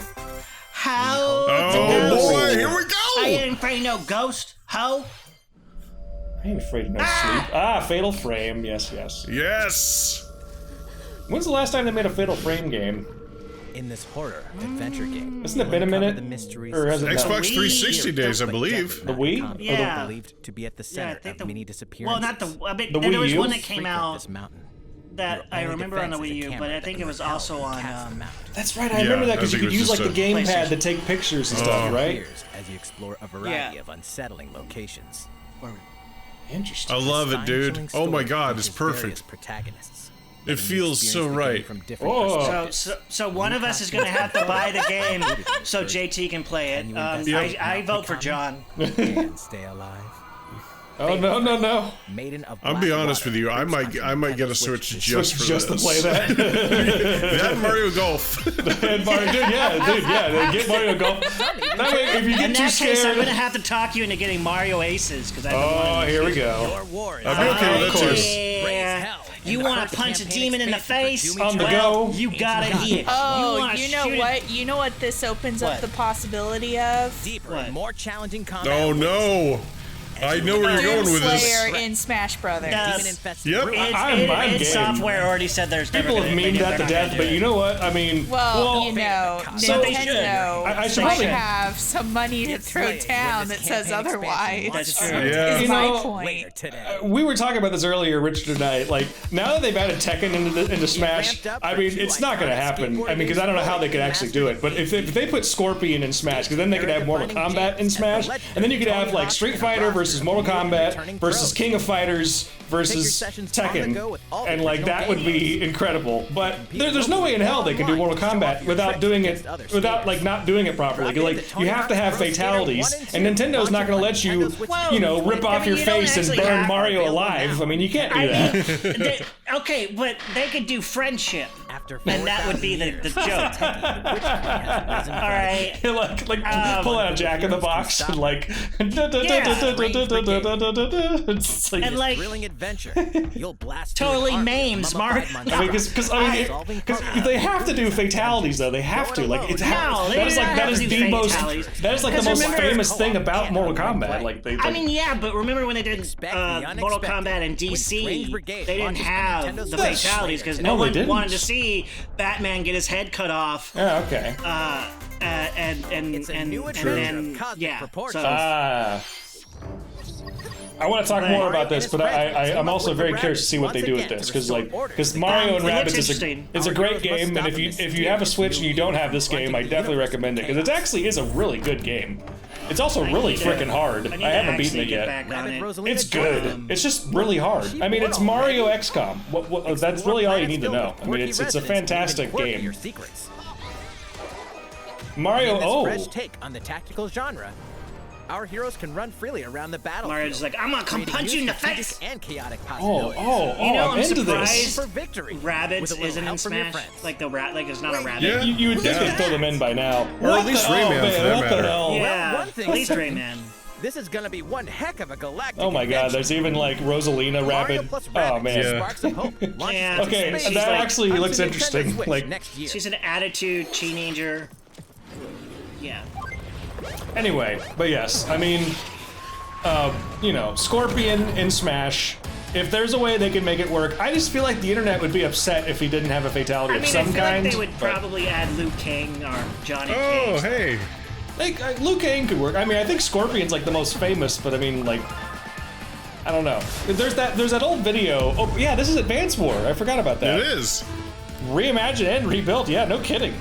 How? Oh boy, here we I go! ain't afraid of no ghost. How? I ain't afraid of no sleep. Ah, Fatal Frame, yes, yes. Yes! When's the last time they made a Fatal Frame game? In this horror adventure game, Hasn't it been a minute? the mysteries Or has it not? Xbox 360 days, I believe. The Wii? Yeah. believed to be at the Yeah, I center think of many disappearances. Well, not the. I mean, The there Wii was U? one that came out This mountain. that I remember on the Wii U, but I think it was also on. That's right. I remember that because you I think could it was use like just the a- gamepad to take pictures and stuff, right? As you explore a variety Yeah. of unsettling locations. Interesting. I love it, dude. Spine-chilling Oh my story god, it's features various perfect. Protagonists. It feels so right. From different Oh. perspectives. So one of us is gonna have to buy the game so JT can play it. I vote for John. And stay alive. Oh no. Maiden of I'll be Black honest Water with you, I might Nintendo get a Switch just for Just to this. play that. That Mario Golf. And Mario, get Mario Golf. That way, if you In get too that case, I'm scared. gonna have to talk you into getting Mario Aces because I. Oh, here we go. Your war is I'd be okay with that too. Yeah. You want to punch a demon in the face? On the Well, go. you got it here. Oh, wanna you know shoot it- what? You know what this opens up What? the possibility of? deeper What? and more challenging combat. Oh no. I know where you're going with Slayer this. in Smash Brothers. Demon infested Yep. ruins. I'm Id game. Software already said there's never People have gonna- memed they're that to not death, gonna but do you it. know what? I mean, Well, you know, so they Nintendo I should might probably- have some money to throw Slayer down when that this says campaign otherwise. expansion That's launches. true. Yeah. Is You my know, point. Later today. we were talking about this earlier, Richard and I. Like, now that they've added Tekken into Smash, ramped up I for mean, two it's not going to iconic happen. skateboard I mean, because I don't know how they could actually do it. But if they put Scorpion in Smash, because then they could have Mortal Kombat in Smash, and then you could have like Street Fighter versus Mortal Kombat versus King of Fighters versus Tekken, and like that would be incredible. But there's no way in hell they could do Mortal Kombat without doing it, without like not doing it properly. Like you have to have fatalities, and Nintendo's not going to let you, rip off your you don't face and actually burn have- Mario alive. I mean, you can't do I that. mean, okay, but they could do friendship, After and that would be the joke. All right. Pull out Jack in the Box and like. It's like And like thrilling adventure. You'll blast totally through an army of memes, mummified Mark. I mean, monsters. because they have to do fatalities though. They have to. Like it's No, they that is don't like that have is to do the most fatalities. that is like the Because most remember- famous thing about Mortal Kombat. Like they. I mean, yeah, but remember when they did Expect the Mortal unexpected. Kombat in When DC, Strange Brigade they didn't launches on have Nintendo's the Switch fatalities because No, no they one didn't. wanted to see Batman get his head cut off. Yeah. Okay. And It's a and, new and adventure then of cosmic yeah, proportions. so I want to talk more about this, but I'm also very curious to see what they do with this because Mario and It looks Rabbids interesting. is a great game, and if you have a Switch and you don't have this game, I definitely recommend it because it actually is a really good game. It's also really freaking hard. I haven't beaten it yet. It's good. It's just really hard. I mean, it's Mario XCOM. That's really all you need to know. I mean, it's a fantastic game. Mario. Oh. Fresh take on the tactical genre. Our heroes can run freely around the battlefield. Mario's like, I'm gonna come creating punch you in new the strategic face. and chaotic You possibilities. know, I'm I'm into surprised this. For victory. with a Rabbids little isn't in help from your Smash. friends. Like like there's not a rabbit. Yeah. You would think they'd throw them in by now. Or at least Rayman, for that what the matter. hell? Yeah, Well, one thing at least is- Rayman. This is gonna be one heck of a galactic Oh my god, adventure. there's even like Rosalina Mario Rabbids. plus Oh Rabbids, man. Yeah. Sparks of Hope. launches Yeah. into Okay, space. that like- actually Onto looks Nintendo interesting. Switch Like, next year. She's an attitude teenager. Yeah. anyway, but yes, I mean, Scorpion in Smash. If there's a way they can make it work, I just feel like the internet would be upset if he didn't have a fatality I of mean, I some feel kind. like they would but- probably add Liu Kang or Johnny Oh, Cage. hey. Like, Liu Kang could work. I mean, I think Scorpion's like the most famous, but I mean, like, I don't know. There's that old video. Oh yeah, this is Advance War. I forgot about that. It is. Reimagined and rebuilt. Yeah, no kidding.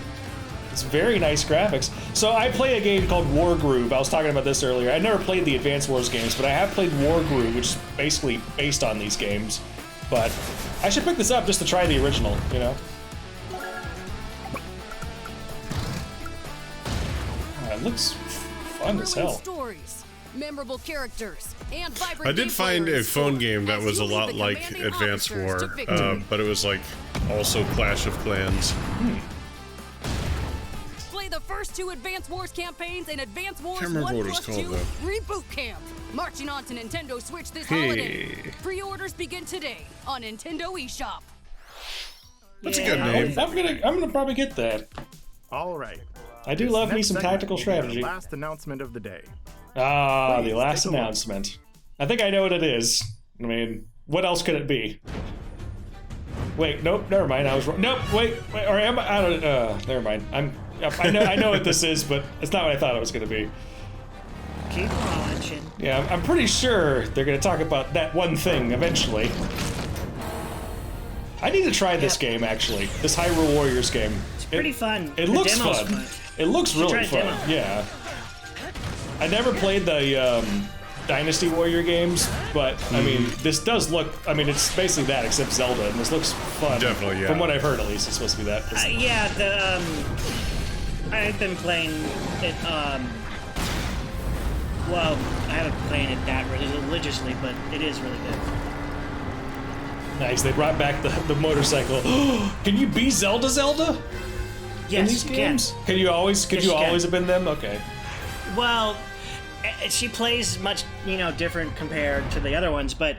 It's very nice graphics. So I play a game called Wargroove. I was talking about this earlier. I never played the Advance Wars games, but I have played Wargroove, which is basically based on these games. But I should pick this up just to try the original, you know? It looks fun as hell. Stories, memorable characters, and vibrant I did find a gameplay phone in game that store was a as you lead lot the like commanding Advance officers War, to victory. but it was like also Clash of Clans. Play the first two Advance Wars campaigns in Advance Wars Can't remember 1 what it was plus called, 2 though. Reboot Camp. Marching on to Nintendo Switch this Hey. holiday. Pre-orders begin today on Nintendo eShop. That's a good name. I'm gonna probably get that. All right. I do This love me next some segment tactical will be our strategy. Last announcement of the day. Ah, Please the last take a look. announcement. I think I know what it is. I mean, what else could it be? Wait, nope, never mind. I was wrong. Nope, wait, or am I? I don't. Never mind. I know what this is, but it's not what I thought it was gonna be. Keep watching. Yeah, I'm pretty sure they're gonna talk about that one thing eventually. I need to try this game actually. This Hyrule Warriors game. It's pretty fun. It The looks demo's fun. It looks really fun. Yeah. I never played the Dynasty Warrior games, but I mean, this does look. I mean, it's basically that except Zelda, and this looks fun. Definitely, yeah. From what I've heard, at least, it's supposed to be that. Yeah, I've been playing it. Well, I haven't played it that religiously, but it is really good. Nice. They brought back the motorcycle. Can you be Zelda? Yes, in these games? Can you always? Could Yes, you you can. always have been them? Okay. Well, she plays much, different compared to the other ones, but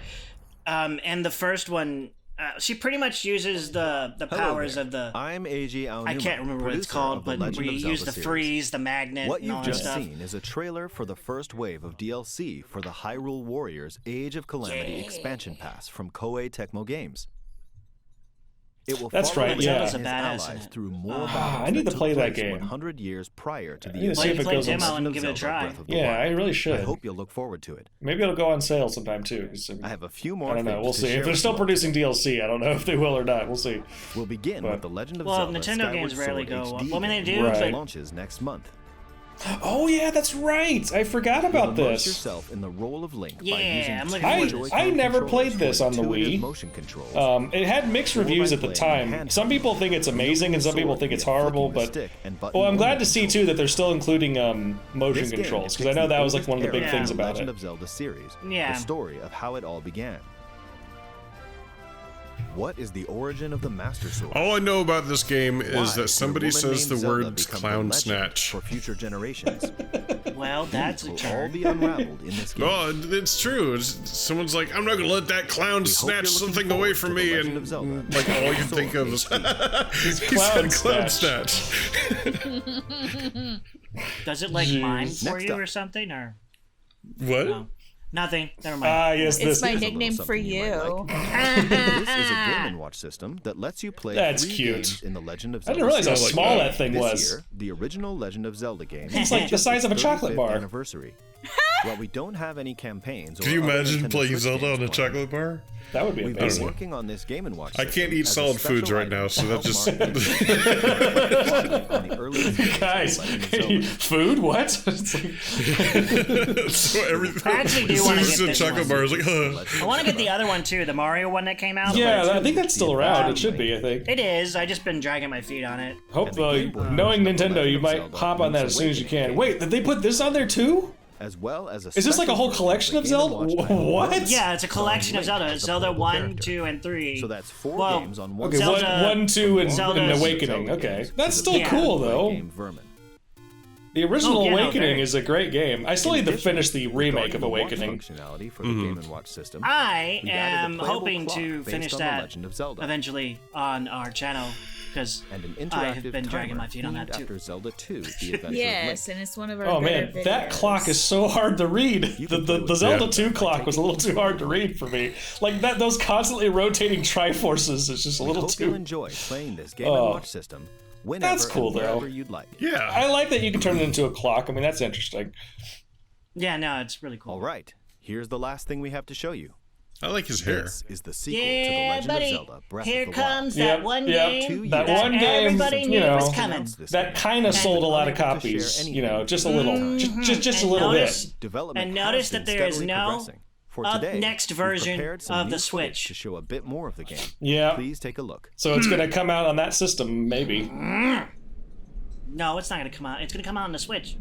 and the first one, she pretty much uses the powers of the. I'm Eiji Aonuma, I can't remember what it's called, but where you use the freeze, the magnet, what and all you've that just stuff. seen is a trailer for the first wave of DLC for the Hyrule Warriors Age of Calamity expansion pass from Koei Tecmo Games. It will That's follow right, Link yeah. and his Zelda's a badass in allies it. through more I battles need that to play took that place game. 100 years prior to the need to see events if it Play goes the on demo Legend and of give it a Zelda try. Breath of the Yeah, Wild. I really should. I hope you'll look forward to it. Maybe it'll go on sale sometime too. 'Cause, I have a few I more don't know. things We'll to see. share If they're with still you. producing DLC, I don't know if they will or not. We'll see. We'll begin But- with The Legend of Well, Zelda Nintendo Skyward games rarely Sword go. HD Well, I mean, they game, do, which but- launches next month. Oh yeah, that's right. I forgot You'll about immerse this. yourself in the role of Link by Yeah, using I'm two looking forward to Joy-Con I never controllers played for this on the intuitive Wii. motion controls. It had mixed reviews at the time. Some people think it's amazing, and some people think it's horrible. But well, I'm glad to see too that they're still including motion This game controls because I depicts know the that was like oldest one of the big era things of the about Legend it. of Zelda series. Yeah. The story of how it all began. What is the origin of the Master Sword? All I know about this game Why is that somebody could a woman says the named Zelda words become the clown legend snatch. for future generations? Well, that's a will all turn. be unraveled in this game. Well, it's true. Someone's like, I'm not gonna let that clown We hope snatch you're looking something away forward from to The me, Legend and of Zelda. like all you can Sword think of is HD. he Clown said clown snatch. snatch. Does it like mime for Next you up. or something, or What? no? Nothing. Never mind. Ah, yes, It's this. my Here's a little nickname for something you might you. like. This is a Game & Watch system that lets you play That's 3 cute. games in the Legend of I Zelda didn't realize how series. small that thing This was. year, the original Legend of Zelda game. It's like the size of a chocolate 35th bar. Anniversary. While we don't have any campaigns, Can you or other imagine Nintendo playing Switch Zelda games on a planned, chocolate bar? That would be We've been amazing. working on this Game & Watch. I can't eat system as a solid foods special right now, so item that to just. help market on the earliest games of Guys, Legend of Zelda. food? What? It's like- So everything. I actually do as soon wanna as get it's a this chocolate one. bar, I was like, huh. I want to get the other one too, the Mario one that came out. yeah, but I think that's still around. It should be, I think. it is. I just been dragging my feet on it. Hopefully, knowing Nintendo, you might hop on that as soon as you can. Wait, did they put this on there too? As well as a Is this like a special whole version collection of the Game & Zelda? Watch title What? Zelda. Yeah, it's a collection of Link Zelda. as a Zelda playable 1, character. 2, and 3. So that's 4 Well, games on one Okay, system. Zelda- 1, 2, and Zelda's- Awakening. Zelda Okay, games that's to still the Yeah. cool play though. game Vermin. The original Oh, yeah, no, Awakening very- is a great game. I still need to addition, finish the remake regarding of the watch Awakening. functionality for the Game & Watch system. I we've added a am playable hoping clock to based finish on The that Legend of Zelda. eventually on our channel because And an I have interactive been dragging timer my feet on that themed too. after Zelda 2, The Adventure Yes, of and it's one of our Oh better man, that videos. clock is so hard to read. You The, can play the with Zelda Yeah. 2 clock was a little too hard to read for me. Like that, those constantly rotating Triforces is just a Link. little Hope you'll too. enjoy playing this Game Oh. & Watch system whenever That's cool, and wherever though. you'd like. Yeah. I like that you can turn it into a clock. I mean, that's interesting. Yeah, no, it's really cool. All right, here's the last thing we have to show you. I like his hair. This is the sequel to The Yeah, Legend buddy. of Zelda Breath Here of the comes Wild. that Yep, one yep. game That that one game, everybody you knew know, was coming. That kind of sold a lot of Unable to share copies. anything You know, just a with little, you. just a And little notice- bit. Development And notice has that been there is steadily no progressing. For up today, next we've version prepared some of new the footage Switch. to show a bit more of the game. Yeah. Please take a look. So it's gonna come out on that system, maybe. No, it's not going to come out. It's going to come out on the Switch.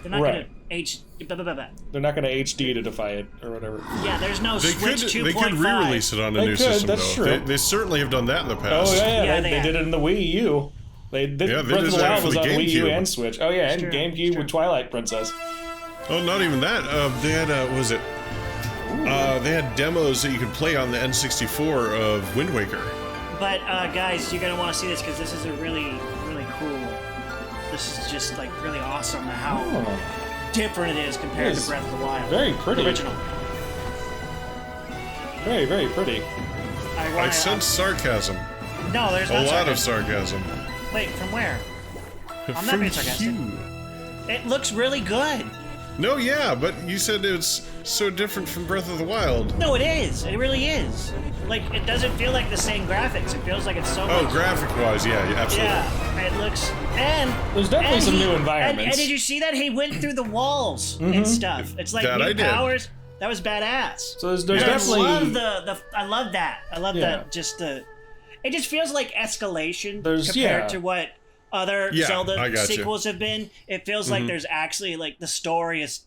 They're not Right. going to blah, blah, blah, blah. They're not gonna HD to defy it or whatever. Yeah, there's no They Switch could 2.5. they could re-release it on a They new could, system that's though. true. They certainly have done that in the Oh past. yeah, Yeah, they they did it in the Wii U. They did. Yeah, they Breath did of the that Wild for was the on Wii U GameCube. and Switch. Oh yeah, and Sure, GameCube sure. with Twilight Princess. Oh, not even that. They had what was it? They had demos that you could play on the N64 of Wind Waker. But guys, you're going to want to see this because this is a really, really cool. This is just like really awesome how Oh, different it is compared It to is Breath of the Wild. very pretty. The original. very, very pretty. I sense sarcasm. No, there's no a lot sarcasm. of sarcasm. Wait, from where? I'm not From being sarcastic. you. It looks really good. No, yeah, but you said it's so different from Breath of the Wild. No, it is. It really is. Like, it doesn't feel like the same graphics. It feels like it's so Oh, much... graphic-wise, yeah, absolutely. Yeah, it looks... And... There's definitely some new And environments. did you see that? He went through the walls and stuff. It's like That I new did. powers. That was badass. So there's And definitely... I love I love that. I love Yeah. that. Just the... It just feels like escalation There's- compared yeah. to what other Yeah, I Zelda gotcha. sequels have been. It feels like there's actually, like, the story is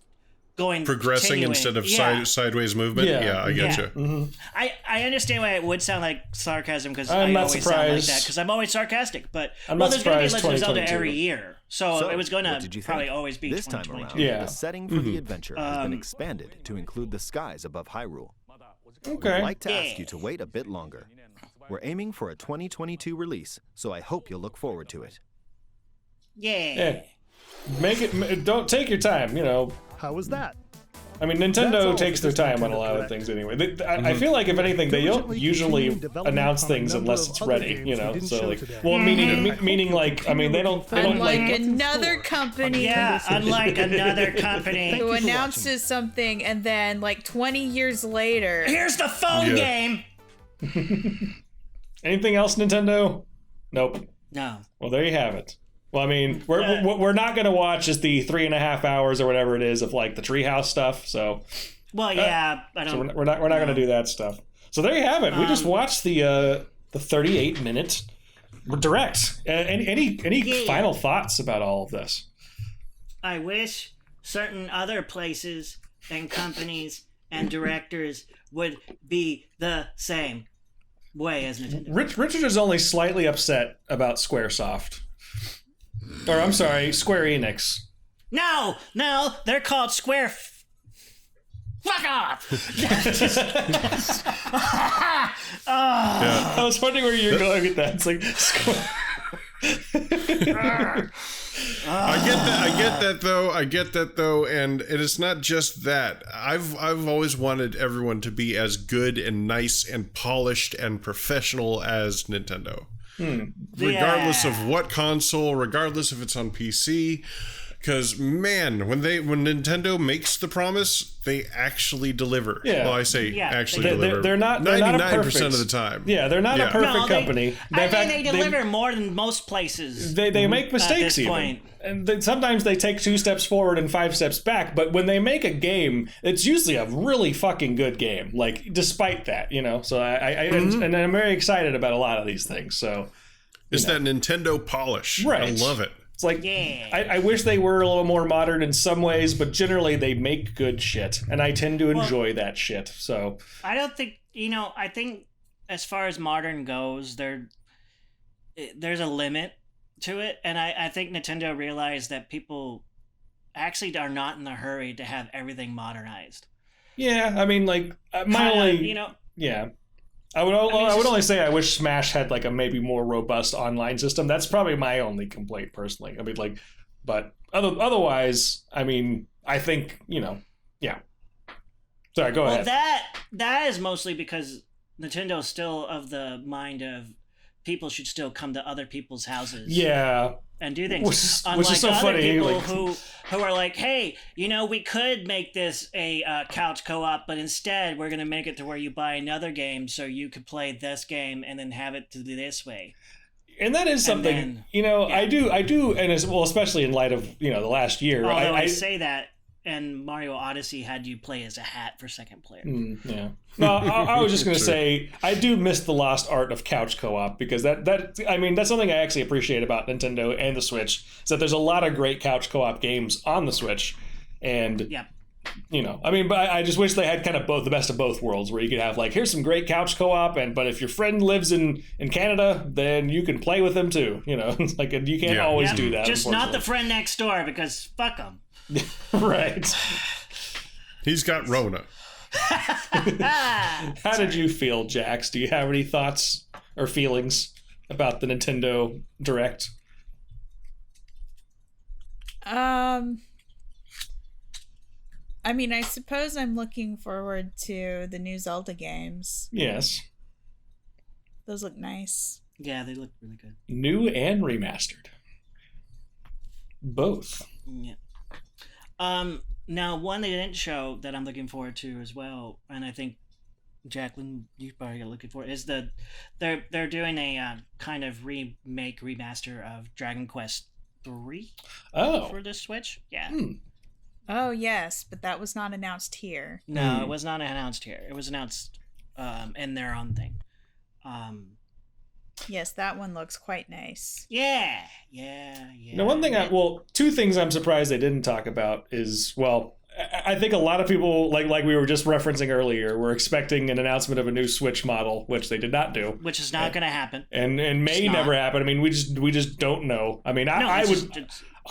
going... Progressing continuing. instead of Yeah. sideways movement? Yeah. Yeah, I get Yeah. you. I understand why it would sound like sarcasm because I'm I not always sound like surprised. that because I'm always sarcastic. But I'm well, not there's going to be surprised Legend of Zelda 2022. every year, so, it was going what did you to probably think? always be This time 2022. around, Yeah. the setting for the adventure has been expanded to include the skies above Hyrule. Okay. I'd like to ask Yeah. you to wait a bit longer. We're aiming for a 2022 release, so I hope you'll look forward to it. Yeah. Yeah. Make it... Don't take your time, you know. How was that? I mean, That's Nintendo all takes for their this time on a Nintendo lot of Direct. things anyway. I feel like if anything, they don't Diligently usually continuing development announce on a things number unless of it's other ready, games you we know. didn't So show like, today. well, meaning like, I mean, they don't Unlike like. another company Yeah, unlike another company. who announces something and then like 20 years later. Here's the phone Yeah. game. Anything else, Nintendo? Nope. No. Well, there you have it. Well, I mean, we're not gonna watch just the 3.5 hours or whatever it is of like the Treehouse stuff. So Well, yeah, I so don't. we're not gonna do that stuff. So there you have it. We just watched the 38-minute direct. Any final thoughts about all of this? I wish certain other places and companies and directors would be the same way as Nintendo. Richard is only slightly upset about SquareSoft. Or I'm sorry, Square Enix. No, they're called Square. Fuck off! I was wondering where you were going with that. It's like I get that though, and it is not just that. I've always wanted everyone to be as good and nice and polished and professional as Nintendo. Regardless of what console, regardless if it's on PC. Because man, when Nintendo makes the promise, they actually deliver. Yeah. Well, I say actually They're deliver. they're not 99% of the time. Yeah, they're not a perfect company. I think they deliver more than most places. They make mistakes at this even. point. And sometimes they take 2 steps forward and 5 steps back, but when they make a game, it's usually a really fucking good game. Like, despite that, you know. So and I'm very excited about a lot of these things. So it's that Nintendo polish. Right. I love it. it's like I wish they were a little more modern in some ways, but generally they make good shit, and I tend to enjoy that shit. So I don't think I think as far as modern goes, there's a limit to it, and I think Nintendo realized that people actually are not in the hurry to have everything modernized. Yeah, I mean, like yeah. I would only say I wish Smash had like a maybe more robust online system. That's probably my only complaint personally. I mean, like, but otherwise, I mean, I think yeah. Sorry, go ahead. That is mostly because Nintendo's still of the mind of people should still come to other people's houses. Yeah. And do things. Which is so other funny. People like, who are like, hey, we could make this a couch co-op, but instead we're going to make it to where you buy another game so you could play this game and then have it to do this way. And that is something, I do, and especially in light of, the last year. Although I say that, and Mario Odyssey had you play as a hat for second player. Yeah. No, I was just going to say, I do miss the lost art of couch co-op, because that's something I actually appreciate about Nintendo and the Switch, is that there's a lot of great couch co-op games on the Switch. And, but I just wish they had kind of the best of both worlds, where you could have like, here's some great couch co-op, but if your friend lives in Canada, then you can play with them too. It's like, you can't always do that. Just not the friend next door, because fuck them. Right. He's got Rona. How did you feel, Jax? Do you have any thoughts or feelings about the Nintendo Direct? I suppose I'm looking forward to the new Zelda games. Yes. Those look nice. Yeah, they look really good. New and remastered. Both. Yeah. Now, one they didn't show that I'm looking forward to as well, and I think Jacqueline, you probably are looking for it, is they're doing a kind of remaster of Dragon Quest 3 for the Switch. Yeah. Oh yes, but that was not announced here. No, it was not announced here. It was announced in their own thing. Yes, that one looks quite nice. Yeah. Now, two things I'm surprised they didn't talk about is, well, I think a lot of people, like we were just referencing earlier, were expecting an announcement of a new Switch model, which they did not do. Which is not going to happen. And may never happen. I mean, we just don't know. I mean, I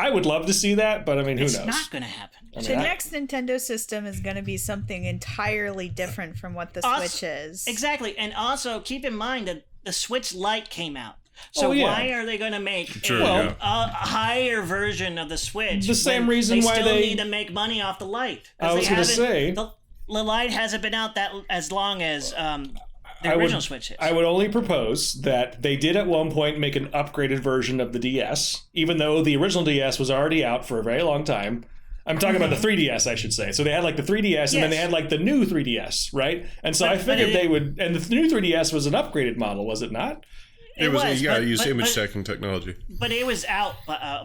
would love to see that, but I mean, who knows? It's not going to happen. The next Nintendo system is going to be something entirely different from what the Switch is. Exactly. And also, keep in mind that the Switch Lite came out. So why are they going to make a higher version of the Switch? The same reason why they need to make money off the Lite. I was going to say the Lite hasn't been out that as long as the original Switch is. I would only propose that they did at one point make an upgraded version of the DS, even though the original DS was already out for a very long time. I'm talking about the 3DS, I should say. So they had like the 3DS, and then they had like the new 3DS, right? And so I figured they would. And the new 3DS was an upgraded model, was it not? It was used image stacking technology. But it was out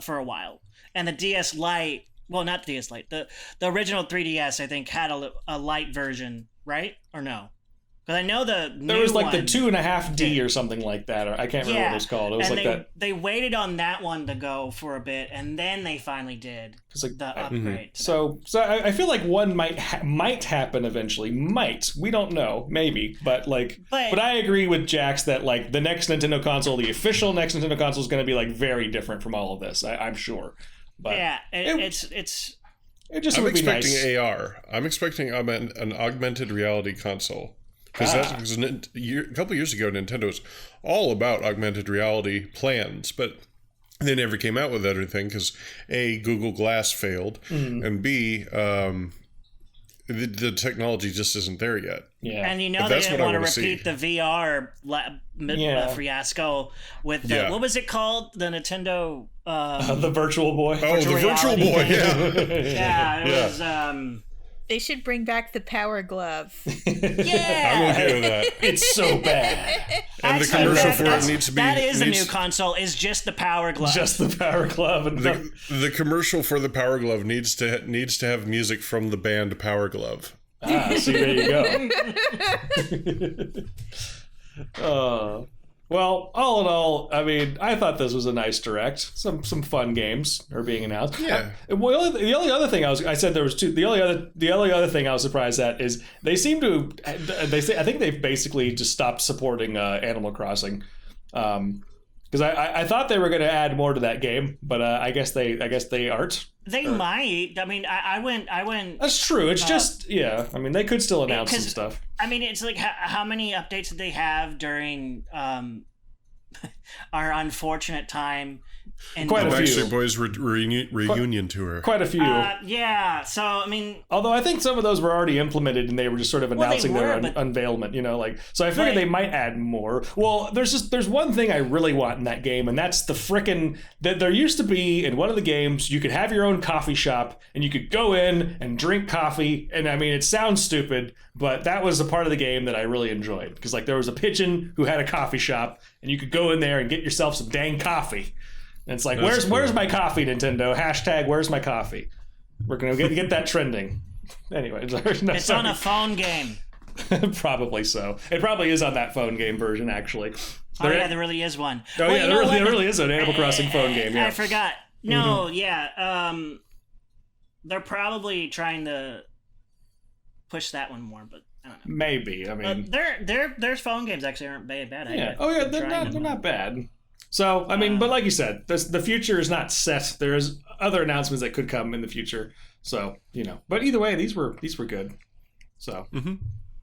for a while, and the DS Lite, well, not the DS Lite, the original 3DS, I think, had a light version, right? Or no? Because I know there was like the 2.5D or something like that. Or I can't remember what it was called. It was and like that. They waited on that one to go for a bit, and then they finally did the upgrade. So I feel like one might happen eventually. We don't know. Maybe, but I agree with Jax that like the next Nintendo console, the official next Nintendo console, is going to be like very different from all of this. I'm sure. But yeah, it just I'm would be expecting nice. AR. I'm expecting an augmented reality console. Because a couple years ago, Nintendo was all about augmented reality plans, but they never came out with everything because A, Google Glass failed, and B, the technology just isn't there yet. Yeah. And they didn't want to repeat the VR fiasco with the, what was it called? The Nintendo... the Virtual Boy. Oh, the Virtual Boy, yeah. It was... They should bring back the Power Glove. Yeah, I'm okay with that. It's so bad. And the commercial for it needs to be. That is the new console. Is just the Power Glove. Just the Power Glove. And the commercial for the Power Glove needs to have music from the band Power Glove. See, there you go. Well, all in all, I mean, I thought this was a nice direct. Some fun games are being announced. Yeah. Well, the only other thing I said there was two. The only other thing I was surprised at is they seem to. I think they've basically just stopped supporting Animal Crossing. Because I thought they were going to add more to that game, but I guess they aren't. They might. I mean, I went. That's true. It's just I mean, they could still announce some stuff. I mean, it's like how many updates did they have during our unfortunate time? Quite a few. Backstreet Boys reunion tour. Quite a few. Yeah. So I mean, although I think some of those were already implemented, and they were just sort of announcing their unveilment. So I figured they might add more. Well, there's one thing I really want in that game, and that's the frickin' that there used to be in one of the games. You could have your own coffee shop, and you could go in and drink coffee. And I mean, it sounds stupid, but that was a part of the game that I really enjoyed because there was a pigeon who had a coffee shop, and you could go in there and get yourself some dang coffee. And it's like, where's my coffee, Nintendo? # where's my coffee? We're going to get that trending. Anyway. It's on a phone game. Probably so. It probably is on that phone game version, actually. There really is one. Oh, well, there really is an Animal Crossing phone game, yeah. I forgot. No, they're probably trying to push that one more, but I don't know. Maybe, I mean... Their phone games actually aren't bad. They're not bad. So, I mean, but like you said, the future is not set. There's other announcements that could come in the future. So, But either way, these were good. So. Mm-hmm.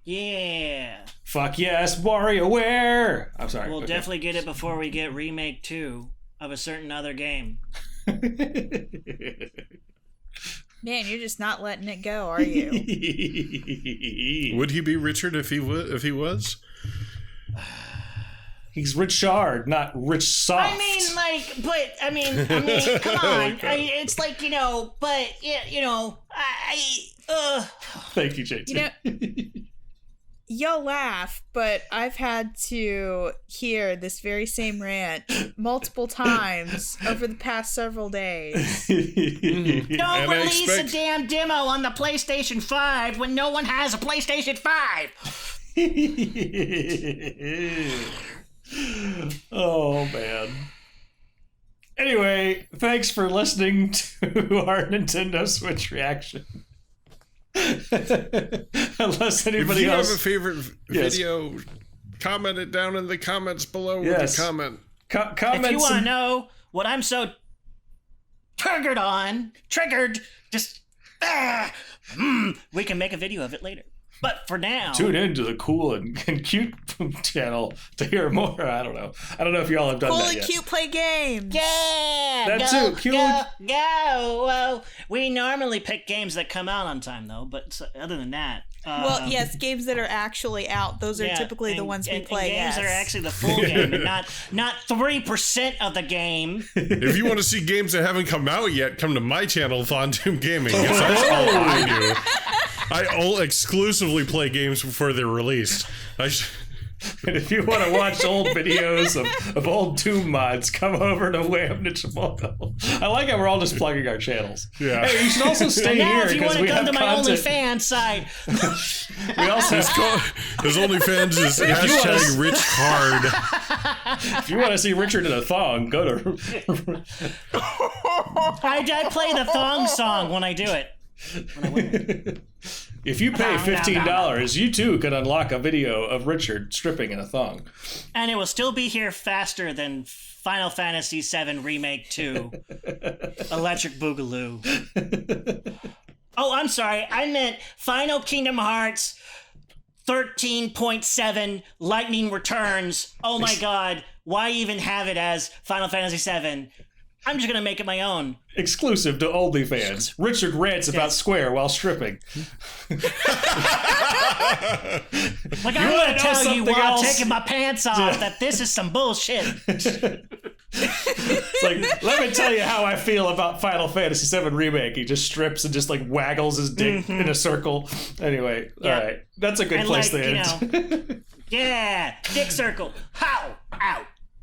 Yeah. Fuck yes, WarioWare! I'm sorry. We'll definitely get it before we get Remake 2 of a certain other game. Man, you're just not letting it go, are you? Would he be Richard if he was? He's Richard, not Rich Soft. I mean, like, but I mean, come on. It's like, but Thank you, JT. You'll laugh, but I've had to hear this very same rant multiple times over the past several days. Don't release a damn demo on the PlayStation 5 when no one has a PlayStation 5. Oh, man. Anyway, thanks for listening to our Nintendo Switch reaction. Unless anybody if you else have a favorite video, comment it down in the comments below with a comment. If you want to know what I'm so triggered, just we can make a video of it later. But for now, tune into the Cool and Cute channel to hear more. I don't know if y'all have done Cool that and yet. Cute play games. Yeah, that too. Cute. Go. Well, we normally pick games that come out on time, though. But other than that, well, yes, games that are actually out. Those are typically the ones we play. And games that are actually the full game, and not 3% of the game. If you want to see games that haven't come out yet, come to my channel, Fondum Gaming. Because that's all I do. I exclusively play games before they're released. And if you want to watch old videos of old Doom mods, come over to Way Up Nichimoto. I like how we're all just plugging our channels. Yeah. Hey, you should also stay now, here if you want because to we come have to my content. OnlyFans site, We also his OnlyFans is hashtag Rich Card. If you want to see Richard in a thong, go to. I play the thong song when I do it. If you pay $15, you too can unlock a video of Richard stripping in a thong. And it will still be here faster than Final Fantasy VII Remake 2 Electric Boogaloo. Oh, I'm sorry. I meant Final Kingdom Hearts 13.7 Lightning Returns. Oh my god. Why even have it as Final Fantasy VII? I'm just going to make it my own. Exclusive to OnlyFans. Richard rants about Square while stripping. Like, I'm going to tell you while I'm taking my pants off that this is some bullshit. It's like, let me tell you how I feel about Final Fantasy VII Remake. He just strips and just like waggles his dick in a circle. Anyway, all right. That's a good place to end. Yeah, dick circle. How? Out.